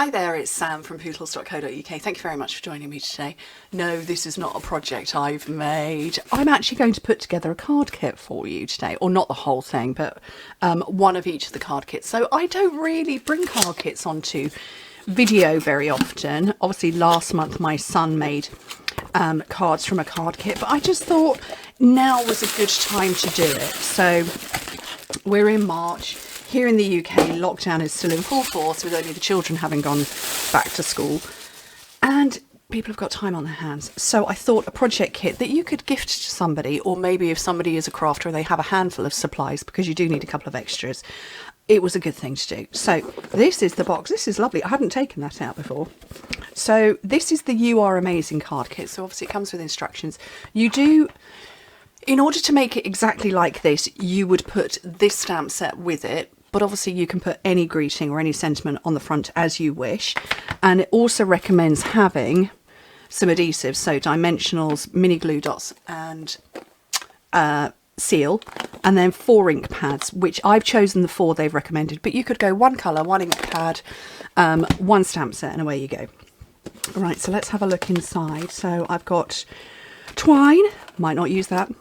Hi there, it's Sam from Pootles.co.uk. Thank you very much for joining me today. No, this is not a project I've made. I'm actually going to put together a card kit for you today, or not the whole thing, but one of each of the card kits. So I don't really bring card kits onto video very often. Obviously last month my son made cards from a card kit, but I just thought now was a good time to do it. So we're in March. Here in the UK, lockdown is still in full force with only the children having gone back to school, and people have got time on their hands. So I thought a project kit that you could gift to somebody, or maybe if somebody is a crafter and they have a handful of supplies, because you do need a couple of extras, it was a good thing to do. So this is the box. This is lovely. I hadn't taken that out before. So this is the You Are Amazing card kit. So obviously it comes with instructions. You do... In order to make it exactly like this, you would put this stamp set with it, but obviously you can put any greeting or any sentiment on the front as you wish. And it also recommends having some adhesives, so dimensionals, mini glue dots and seal, and then 4 ink pads, which I've chosen the 4 they've recommended, but you could go 1 colour, 1 ink pad, 1 stamp set, and away you go. Right, so let's have a look inside. So I've got twine, might not use that,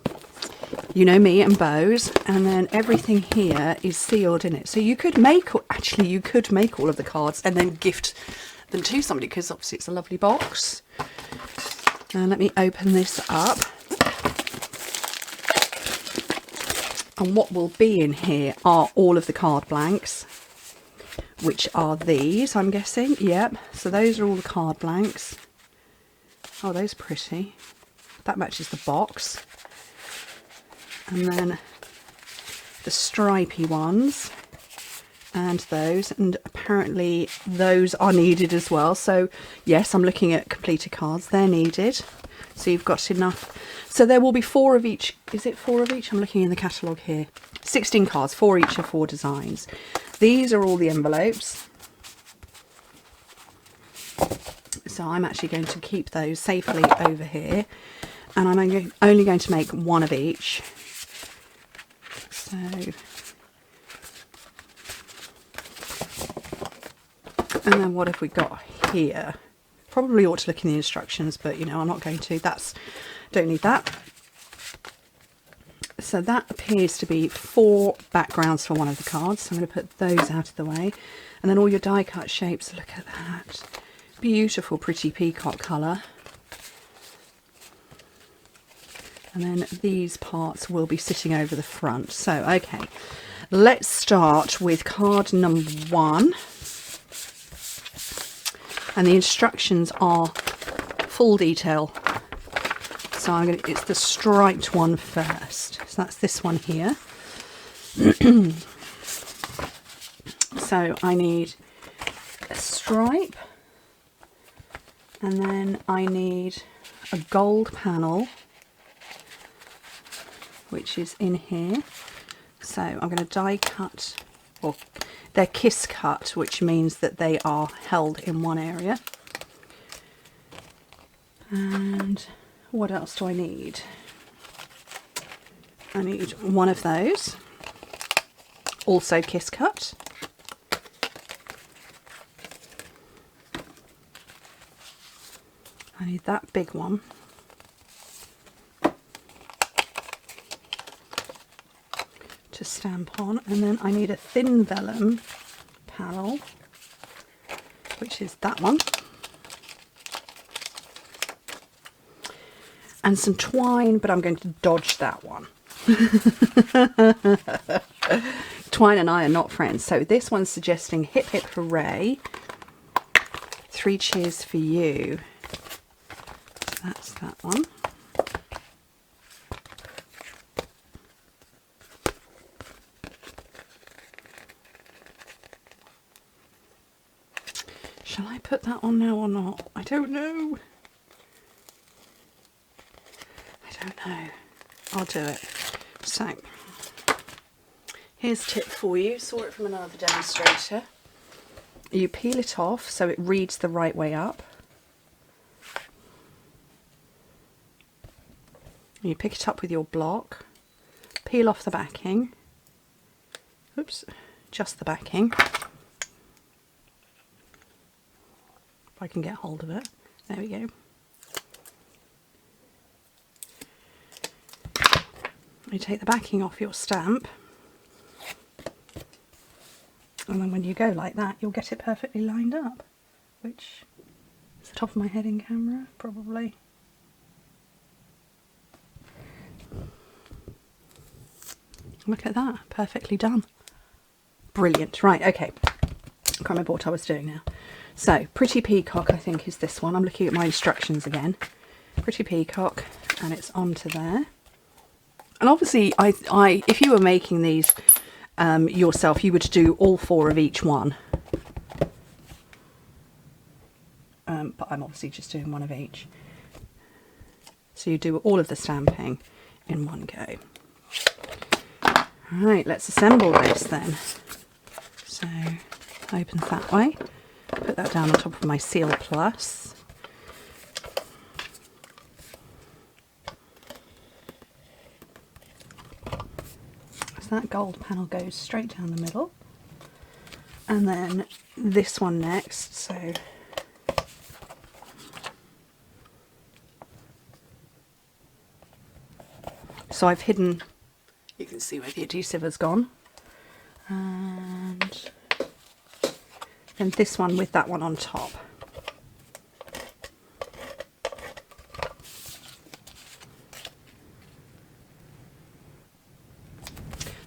you know me, and bows, and then everything here is sealed in it. So you could make, actually you could make all of the cards and then gift them to somebody, because obviously it's a lovely box. Now let me open this up, and what will be in here are all of the card blanks, which are these, I'm guessing. Yep, so those are all the card blanks. Oh, those are pretty. That matches the box. And then the stripy ones, and those, and apparently those are needed as well. So yes, I'm looking at completed cards, they're needed. So you've got enough. So there will be 4 of each. Is it 4 of each? I'm looking in the catalogue here. 16 cards, 4 each of 4 designs. These are all the envelopes. So I'm actually going to keep those safely over here, and I'm only going to make 1 of each. So and then what have we got here? Probably ought to look in the instructions, but you know, I'm not going to. Don't need that. So that appears to be 4 backgrounds for one of the cards. So I'm going to put those out of the way. And then all your die cut shapes, look at that. Beautiful, pretty peacock colour. And then these parts will be sitting over the front. So, okay, let's start with card number 1. And the instructions are full detail. So it's the striped one first. So that's this one here. So I need a stripe, and then I need a gold panel, which is in here. So I'm going to die cut, or they're kiss cut, which means that they are held in one area. And what else do I need? I need 1 of those, also kiss cut. I need that big one. To stamp on, and then I need a thin vellum panel, which is that one, and some twine, but I'm going to dodge that one. Twine and I are not friends. So this one's suggesting hip hip hooray, 3 cheers for you. So that's that one. Shall I put that on now or not? I don't know. I don't know. I'll do it. So, here's a tip for you. Saw it from another demonstrator. You peel it off so it reads the right way up. You pick it up with your block, peel off the backing. Oops, just the backing. if I can get hold of it. There we go. You take the backing off your stamp, and then when you go like that, you'll get it perfectly lined up, which is the top of my head in camera, probably. Look at that, perfectly done. Brilliant. Right, okay. I can't remember what I was doing now. So, Pretty Peacock, I think, is this one. I'm looking at my instructions again. Pretty Peacock, and it's onto there. And obviously, if you were making these yourself, you would do all 4 of each one. But I'm obviously just doing 1 of each. So you do all of the stamping in one go. Right, let's assemble this then. So, opens that way. Put that down on top of my Seal Plus. So that gold panel goes straight down the middle. And then this one next, so I've hidden, you can see where the adhesive has gone. And then this one with that one on top.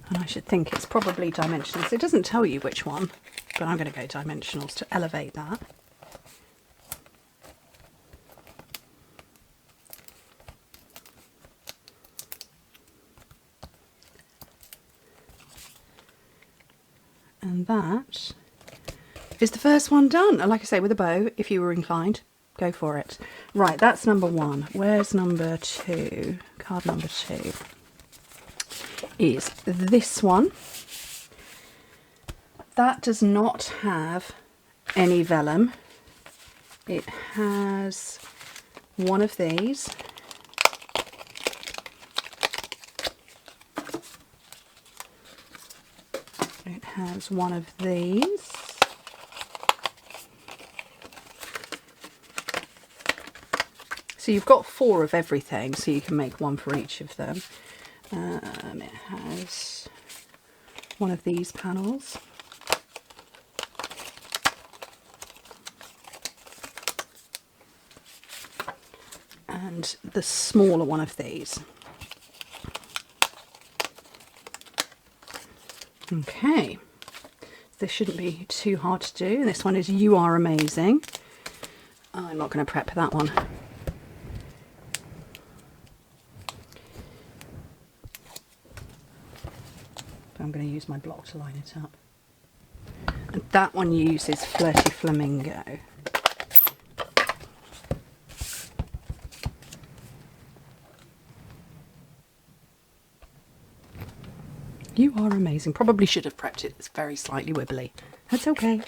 And I should think it's probably dimensionals. It doesn't tell you which one, but I'm going to go dimensionals to elevate that. And that is the first one done. And like I say, with a bow, if you were inclined, go for it. Right, that's number 1. Where's number 2? Card number 2 is this one. That does not have any vellum. It has one of these. It has one of these. So you've got 4 of everything, so you can make one for each of them. It has one of these panels. And the smaller one of these. Okay, this shouldn't be too hard to do. And this one is You Are Amazing. I'm not going to prep that one. But I'm going to use my block to line it up. And that one uses Flirty Flamingo. You Are Amazing. Probably should have prepped it. It's very slightly wibbly. That's okay.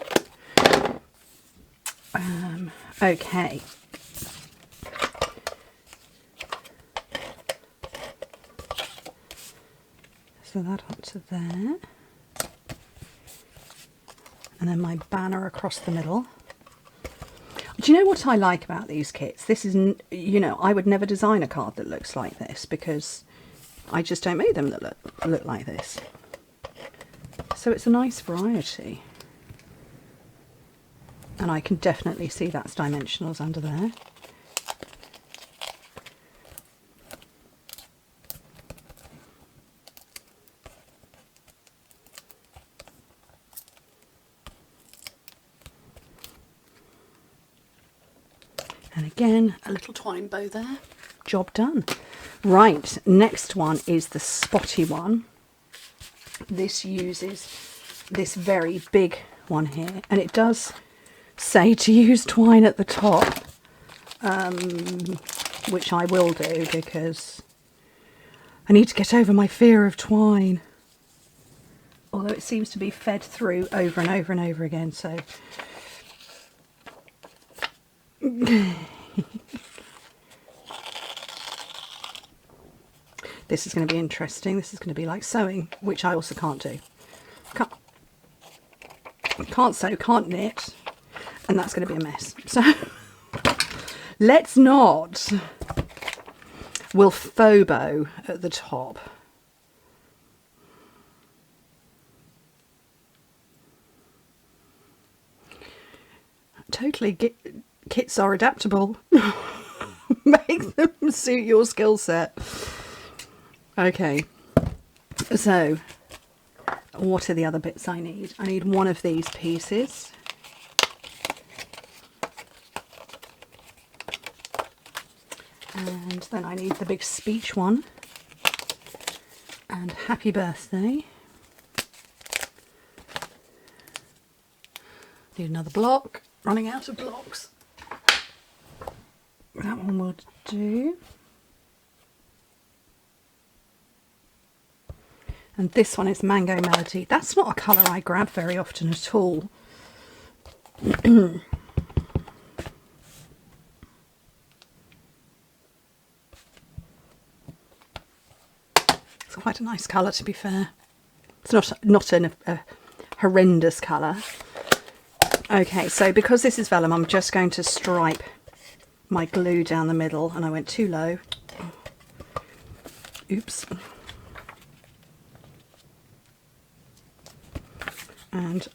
Okay. So that up to there. And then my banner across the middle. Do you know what I like about these kits? This is, you know, I would never design a card that looks like this because I just don't make them that look like this. So it's a nice variety. And I can definitely see that's dimensionals under there. And again, a little twine bow there. Job done. Right, next one is the spotty one. This uses this very big one here, and it does say to use twine at the top, which I will do because I need to get over my fear of twine. Although it seems to be fed through over and over and over again, so this is going to be interesting. This is going to be like sewing, which I also can't do. Can't sew, can't knit. And that's going to be a mess. So let's not. We'll faux bow at the top. Totally, kits are adaptable. Make them suit your skill set. Okay, so what are the other bits I need? I need one of these pieces. And then I need the big speech one. And happy birthday. Need another block. Running out of blocks. That one will do. And this one is Mango Melody. That's not a colour I grab very often at all. It's quite a nice colour, to be fair. It's not a horrendous colour. Okay, so because this is vellum, I'm just going to stripe my glue down the middle, and I went too low. Oops. And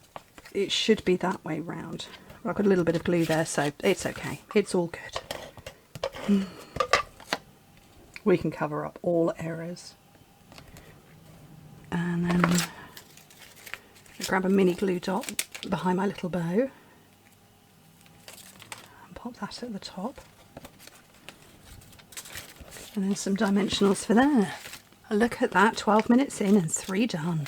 it should be that way round. I've got a little bit of glue there, so it's okay. It's all good. We can cover up all errors. And then grab a mini glue dot behind my little bow and pop that at the top. And then some dimensionals for there. Look at that, 12 minutes in and 3 done.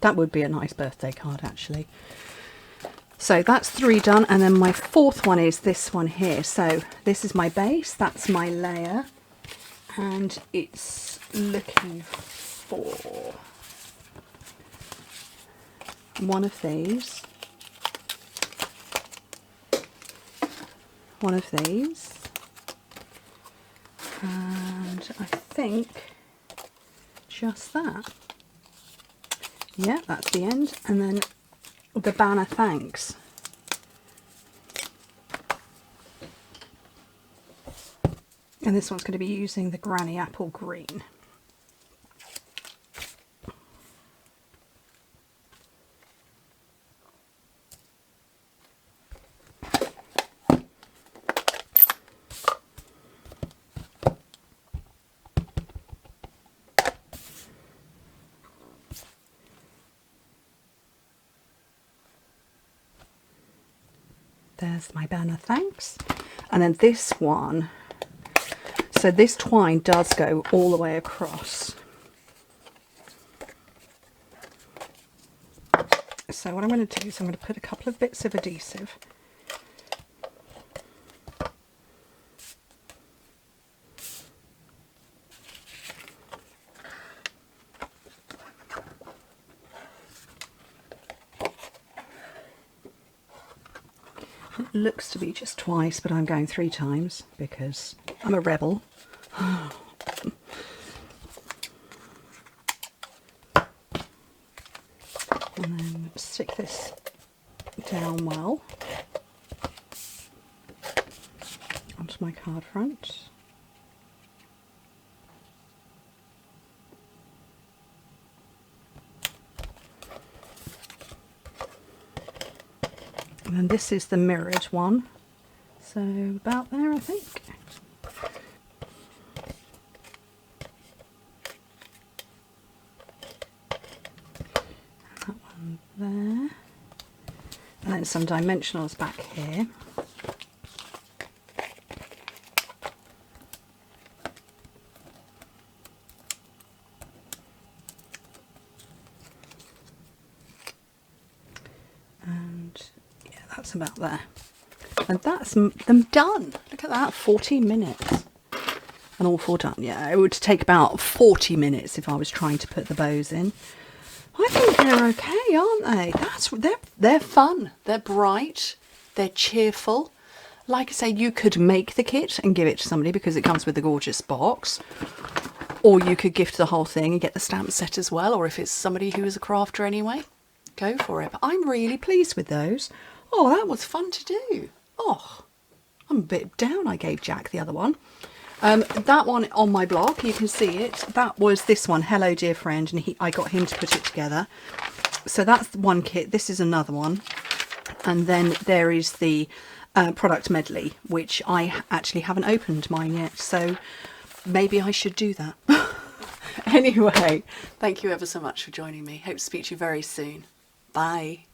That would be a nice birthday card, actually. So that's 3 done, and then my 4th one is this one here. So this is my base, that's my layer, and it's looking for one of these, and I think just that. Yeah, that's the end, and then the banner thanks. And this one's going to be using the Granny Apple Green. There's my banner thanks. And then this one, so this twine does go all the way across. So what I'm going to do is I'm going to put a couple of bits of adhesive . It looks to be just twice, but I'm going 3 times because I'm a rebel. And then stick this down well onto my card front. And then this is the mirrored one, so about there I think. That one there. And then some dimensionals back here. About there, and that's them done. Look at that, 14 minutes and all 4 done. Yeah, it would take about 40 minutes if I was trying to put the bows in. I think they're okay, aren't they? They're fun, they're bright, they're cheerful. like I say, you could make the kit and give it to somebody because it comes with a gorgeous box. Or you could gift the whole thing and get the stamp set as well. Or if it's somebody who is a crafter anyway, go for it. But I'm really pleased with those. Oh, that was fun to do. Oh, I'm a bit down I gave Jack the other one. That one on my blog, you can see it. That was this one, Hello Dear Friend, and I got him to put it together. So that's one kit. This is another one. And then there is the product medley, which I actually haven't opened mine yet. So maybe I should do that. Anyway, thank you ever so much for joining me. Hope to speak to you very soon. Bye.